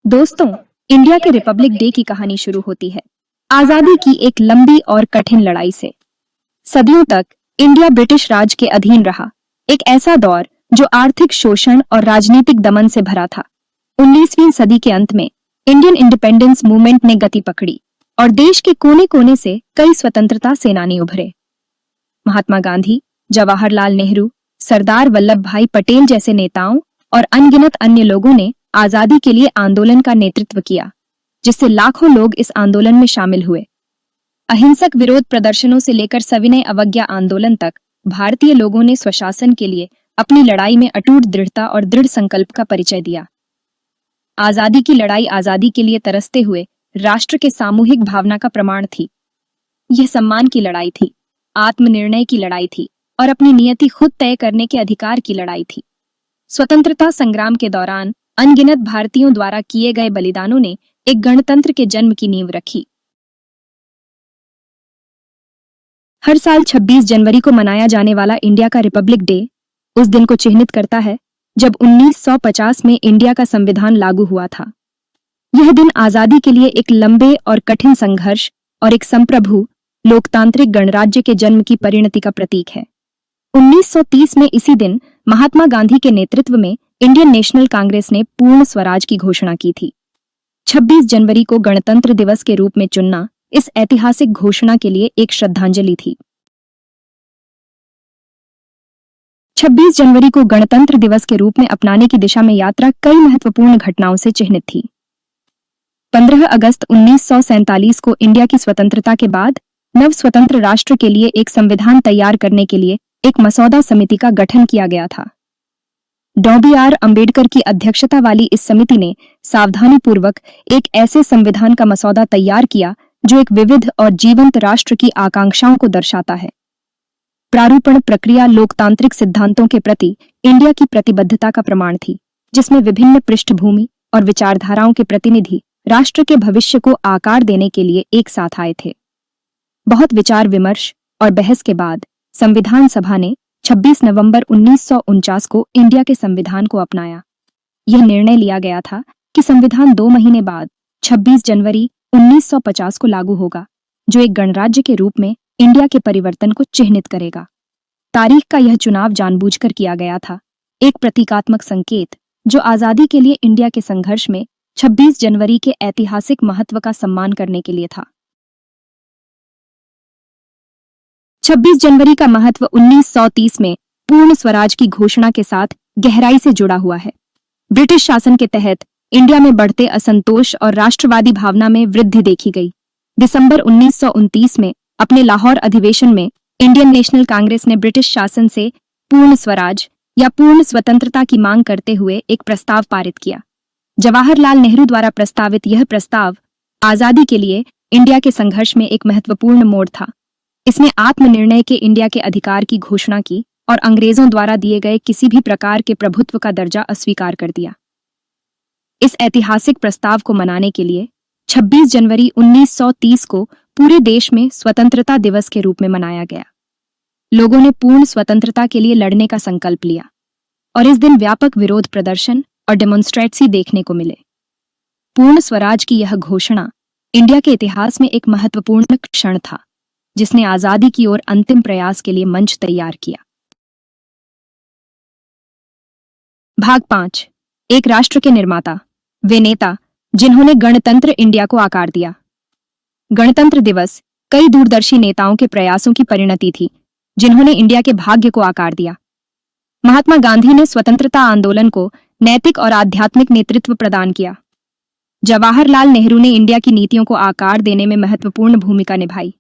दोस्तों, इंडिया के Republic day की कहानी शुरू होती है आजादी की एक लंबी और कठिन लड़ाई से। सदियों तक इंडिया ब्रिटिश राज के अधीन रहा, एक ऐसा दौर जो आर्थिक शोषण और राजनीतिक दमन से भरा था। 19वीं सदी के अंत में इंडियन इंडिपेंडेंस मूवमेंट ने गति पकड़ी और देश के कोने कोने से कई स्वतंत्रता सेनानी उभरे। महात्मा गांधी, जवाहरलाल नेहरू, सरदार वल्लभ भाई पटेल जैसे नेताओं और अनगिनत अन्य लोगों ने आजादी के लिए आंदोलन का नेतृत्व किया, जिससे लाखों लोग इस आंदोलन में शामिल हुए। अहिंसक विरोध प्रदर्शनों से लेकर सविनय अवज्ञा आंदोलन तक भारतीय लोगों ने स्वशासन के लिए अपनी लड़ाई में अटूट दृढ़ता और दृढ़ संकल्प का परिचय दिया। आजादी की लड़ाई आजादी के लिए तरसते हुए राष्ट्र के सामूहिक भावना का प्रमाण थी। यह सम्मान की लड़ाई थी, आत्मनिर्णय की लड़ाई थी और अपनी नियति खुद तय करने के अधिकार की लड़ाई थी। स्वतंत्रता संग्राम के दौरान अनगिनत भारतीयों द्वारा किए गए बलिदानों ने एक गणतंत्र के जन्म की नींव रखी। हर साल 26 जनवरी को मनाया जाने वाला इंडिया का रिपब्लिक डे उस दिन को चिह्नित करता है जब 1950 में इंडिया का संविधान लागू हुआ था। यह दिन आजादी के लिए एक लंबे और कठिन संघर्ष और एक संप्रभु लोकतांत्रिक गणराज्य के जन्म की परिणति का प्रतीक है। 1930 में इसी दिन महात्मा गांधी के नेतृत्व में इंडियन नेशनल कांग्रेस ने पूर्ण स्वराज की घोषणा की थी। 26 जनवरी को गणतंत्र दिवस के रूप में चुनना इस ऐतिहासिक घोषणा के लिए एक श्रद्धांजलि थी। 26 जनवरी को गणतंत्र दिवस के रूप में अपनाने की दिशा में यात्रा कई महत्वपूर्ण घटनाओं से चिह्नित थी। 15 अगस्त 1947 को इंडिया की स्वतंत्रता के बाद नव स्वतंत्र राष्ट्र के लिए एक संविधान तैयार करने के लिए एक मसौदा समिति का गठन किया गया था। डॉ.बी.आर. अम्बेडकर की अध्यक्षता वाली इस समिति ने सावधानीपूर्वक एक ऐसे संविधान का मसौदा तैयार किया जो एक विविध और जीवंत राष्ट्र की आकांक्षाओं को दर्शाता है। प्रारूपण प्रक्रिया लोकतांत्रिक सिद्धांतों के प्रति इंडिया की प्रतिबद्धता का प्रमाण थी, जिसमें विभिन्न पृष्ठभूमि और विचारधाराओं के प्रतिनिधि राष्ट्र के भविष्य को आकार देने के लिए एक साथ आए थे। बहुत विचार विमर्श और बहस के बाद संविधान सभा ने 26 नवंबर 1949 को इंडिया के संविधान को अपनाया। यह निर्णय लिया गया था कि संविधान 2 महीने बाद 26 जनवरी 1950 को लागू होगा, जो एक गणराज्य के रूप में इंडिया के परिवर्तन को चिह्नित करेगा। तारीख का यह चुनाव जानबूझकर किया गया था, एक प्रतीकात्मक संकेत जो आजादी के लिए इंडिया के संघर्ष में 26 जनवरी के ऐतिहासिक महत्व का सम्मान करने के लिए था। 26 जनवरी का महत्व 1930 में पूर्ण स्वराज की घोषणा के साथ गहराई से जुड़ा हुआ है। ब्रिटिश शासन के तहत इंडिया में बढ़ते असंतोष और राष्ट्रवादी भावना में वृद्धि देखी गई। दिसंबर 1929 में अपने लाहौर अधिवेशन में इंडियन नेशनल कांग्रेस ने ब्रिटिश शासन से पूर्ण स्वराज या पूर्ण स्वतंत्रता की मांग करते हुए एक प्रस्ताव पारित किया। जवाहरलाल नेहरू द्वारा प्रस्तावित यह प्रस्ताव आजादी के लिए इंडिया के संघर्ष में एक महत्वपूर्ण मोड़ था। इसने आत्मनिर्णय के इंडिया के अधिकार की घोषणा की और अंग्रेजों द्वारा दिए गए किसी भी प्रकार के प्रभुत्व का दर्जा अस्वीकार कर दिया। इस ऐतिहासिक प्रस्ताव को मनाने के लिए 26 जनवरी 1930 को पूरे देश में स्वतंत्रता दिवस के रूप में मनाया गया। लोगों ने पूर्ण स्वतंत्रता के लिए लड़ने का संकल्प लिया और इस दिन व्यापक विरोध प्रदर्शन और डेमोन्स्ट्रेट्स देखने को मिले। पूर्ण स्वराज की यह घोषणा इंडिया के इतिहास में एक महत्वपूर्ण क्षण था, जिसने आजादी की ओर अंतिम प्रयास के लिए मंच तैयार किया। भाग 5। एक राष्ट्र के निर्माता, वे नेता जिन्होंने गणतंत्र इंडिया को आकार दिया। गणतंत्र दिवस कई दूरदर्शी नेताओं के प्रयासों की परिणति थी, जिन्होंने इंडिया के भाग्य को आकार दिया। महात्मा गांधी ने स्वतंत्रता आंदोलन को नैतिक और आध्यात्मिक नेतृत्व प्रदान किया। जवाहरलाल नेहरू ने इंडिया की नीतियों को आकार देने में महत्वपूर्ण भूमिका निभाई।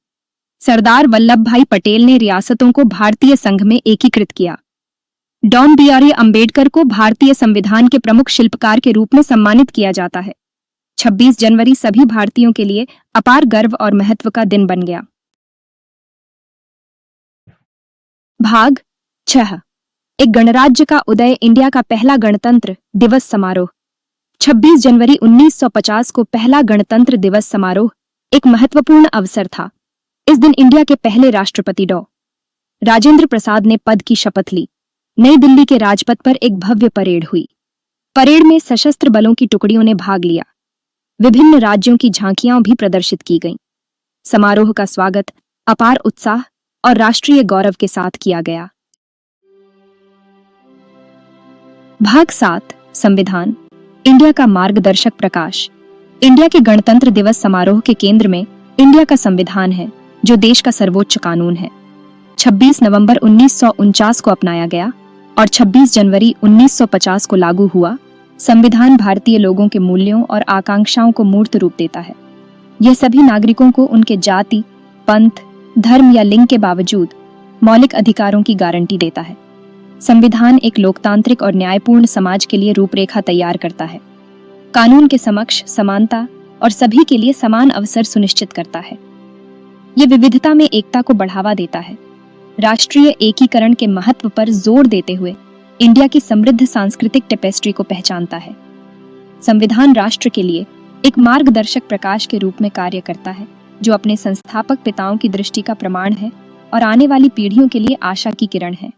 सरदार वल्लभ भाई पटेल ने रियासतों को भारतीय संघ में एकीकृत किया। डॉ.बी.आर. अम्बेडकर को भारतीय संविधान के प्रमुख शिल्पकार के रूप में सम्मानित किया जाता है। 26 जनवरी सभी भारतीयों के लिए अपार गर्व और महत्व का दिन बन गया। भाग 6। एक गणराज्य का उदय, इंडिया का पहला गणतंत्र दिवस समारोह। 26 जनवरी 1950 को पहला गणतंत्र दिवस समारोह एक महत्वपूर्ण अवसर था। इस दिन इंडिया के पहले राष्ट्रपति डॉ. राजेंद्र प्रसाद ने पद की शपथ ली। नई दिल्ली के राजपथ पर एक भव्य परेड हुई। परेड में सशस्त्र बलों की टुकड़ियों ने भाग लिया, विभिन्न राज्यों की झांकियां भी प्रदर्शित की गईं। समारोह का स्वागत अपार उत्साह और राष्ट्रीय गौरव के साथ किया गया। भाग 7 संविधान, इंडिया का मार्गदर्शक प्रकाश। इंडिया के गणतंत्र दिवस समारोह के केंद्र में इंडिया का संविधान है, जो देश का सर्वोच्च कानून है। 26 नवंबर 1949 को अपनाया गया और 26 जनवरी 1950 को लागू हुआ। संविधान भारतीय लोगों के मूल्यों और आकांक्षाओं को मूर्त रूप देता है। यह सभी नागरिकों को उनके जाति, पंथ, धर्म या लिंग के बावजूद मौलिक अधिकारों की गारंटी देता है। संविधान एक लोकतांत्रिक और न्यायपूर्ण समाज के लिए रूपरेखा तैयार करता है। कानून के समक्ष समानता और सभी के लिए समान अवसर सुनिश्चित करता है। यह विविधता में एकता को बढ़ावा देता है। राष्ट्रीय एकीकरण के महत्व पर जोर देते हुए इंडिया की समृद्ध सांस्कृतिक टेपेस्ट्री को पहचानता है। संविधान राष्ट्र के लिए एक मार्गदर्शक प्रकाश के रूप में कार्य करता है, जो अपने संस्थापक पिताओं की दृष्टि का प्रमाण है और आने वाली पीढ़ियों के लिए आशा की किरण है।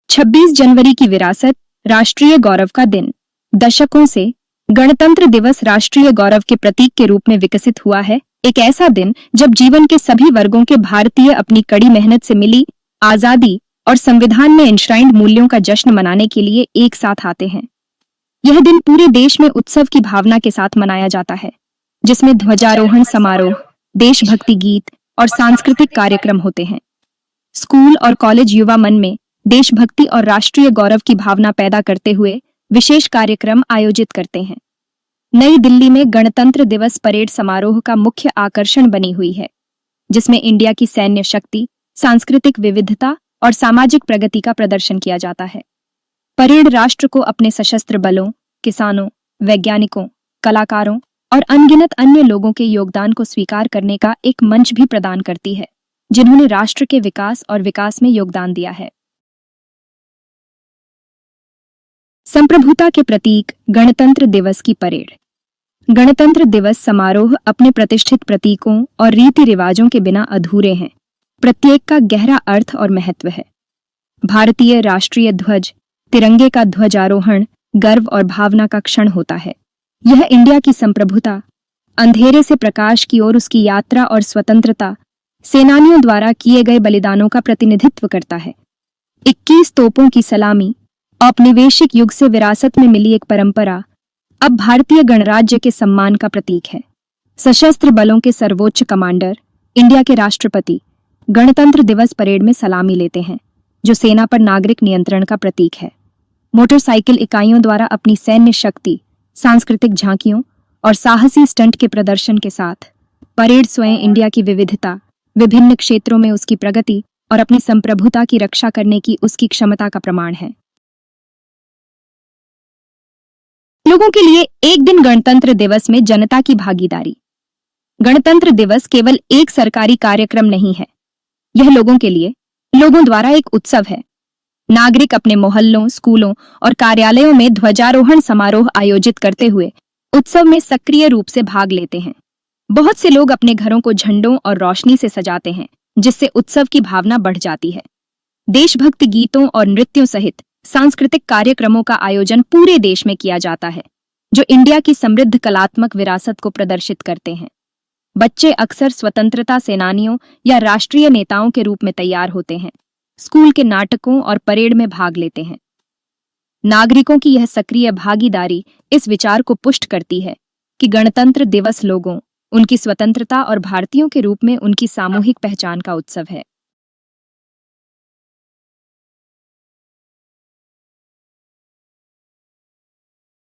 26 जनवरी की विरासत, राष्ट्रीय गौरव का दिन। दशकों से गणतंत्र दिवस राष्ट्रीय गौरव के प्रतीक के रूप में विकसित हुआ है। एक ऐसा दिन जब जीवन के सभी वर्गों के भारतीय अपनी कड़ी मेहनत से मिली आजादी और संविधान में एनश्राइंड मूल्यों का जश्न मनाने के लिए एक साथ आते हैं। यह दिन पूरे देश में उत्सव की भावना के साथ मनाया जाता है, जिसमें ध्वजारोहण समारोह, देशभक्ति गीत और सांस्कृतिक कार्यक्रम होते हैं। स्कूल और कॉलेज युवा मन में देशभक्ति और राष्ट्रीय गौरव की भावना पैदा करते हुए विशेष कार्यक्रम आयोजित करते हैं। नई दिल्ली में गणतंत्र दिवस परेड समारोह का मुख्य आकर्षण बनी हुई है, जिसमें इंडिया की सैन्य शक्ति, सांस्कृतिक विविधता और सामाजिक प्रगति का प्रदर्शन किया जाता है। परेड राष्ट्र को अपने सशस्त्र बलों, किसानों, वैज्ञानिकों, कलाकारों और अनगिनत अन्य लोगों के योगदान को स्वीकार करने का एक मंच भी प्रदान करती है, जिन्होंने राष्ट्र के विकास और विकास में योगदान दिया है। संप्रभुता के प्रतीक गणतंत्र दिवस की परेड। गणतंत्र दिवस समारोह अपने प्रतिष्ठित प्रतीकों और रीति रिवाजों के बिना अधूरे हैं। प्रत्येक का गहरा अर्थ और महत्व है। भारतीय राष्ट्रीय ध्वज, तिरंगे का ध्वजारोहण गर्व और भावना का क्षण होता है। यह इंडिया की संप्रभुता, अंधेरे से प्रकाश की ओर उसकी यात्रा और स्वतंत्रता सेनानियों द्वारा किए गए बलिदानों का प्रतिनिधित्व करता है। 21 तोपों की सलामी, औपनिवेशिक युग से विरासत में मिली एक परंपरा, अब भारतीय गणराज्य के सम्मान का प्रतीक है। सशस्त्र बलों के सर्वोच्च कमांडर, इंडिया के राष्ट्रपति, गणतंत्र दिवस परेड में सलामी लेते हैं, जो सेना पर नागरिक नियंत्रण का प्रतीक है। मोटरसाइकिल इकाइयों द्वारा अपनी सैन्य शक्ति, सांस्कृतिक झांकियों और साहसी स्टंट के प्रदर्शन के साथ परेड स्वयं इंडिया की विविधता, विभिन्न क्षेत्रों में उसकी प्रगति और अपनी संप्रभुता की रक्षा करने की उसकी क्षमता का प्रमाण है। लोगों के लिए एक दिन गणतंत्र दिवस में जनता की भागीदारी। गणतंत्र दिवस केवल एक सरकारी कार्यक्रम नहीं है, यह लोगों के लिए, लोगों द्वारा एक उत्सव है। नागरिक अपने मोहल्लों, स्कूलों और कार्यालयों में ध्वजारोहण समारोह आयोजित करते हुए उत्सव में सक्रिय रूप से भाग लेते हैं। बहुत से लोग अपने घरों को झंडों और रोशनी से सजाते हैं, जिससे उत्सव की भावना बढ़ जाती है। देशभक्ति गीतों और नृत्यों सहित सांस्कृतिक कार्यक्रमों का आयोजन पूरे देश में किया जाता है, जो इंडिया की समृद्ध कलात्मक विरासत को प्रदर्शित करते हैं। बच्चे अक्सर स्वतंत्रता सेनानियों या राष्ट्रीय नेताओं के रूप में तैयार होते हैं, स्कूल के नाटकों और परेड में भाग लेते हैं। नागरिकों की यह सक्रिय भागीदारी इस विचार को पुष्ट करती है कि गणतंत्र दिवस लोगों, उनकी स्वतंत्रता और भारतीयों के रूप में उनकी सामूहिक पहचान का उत्सव है।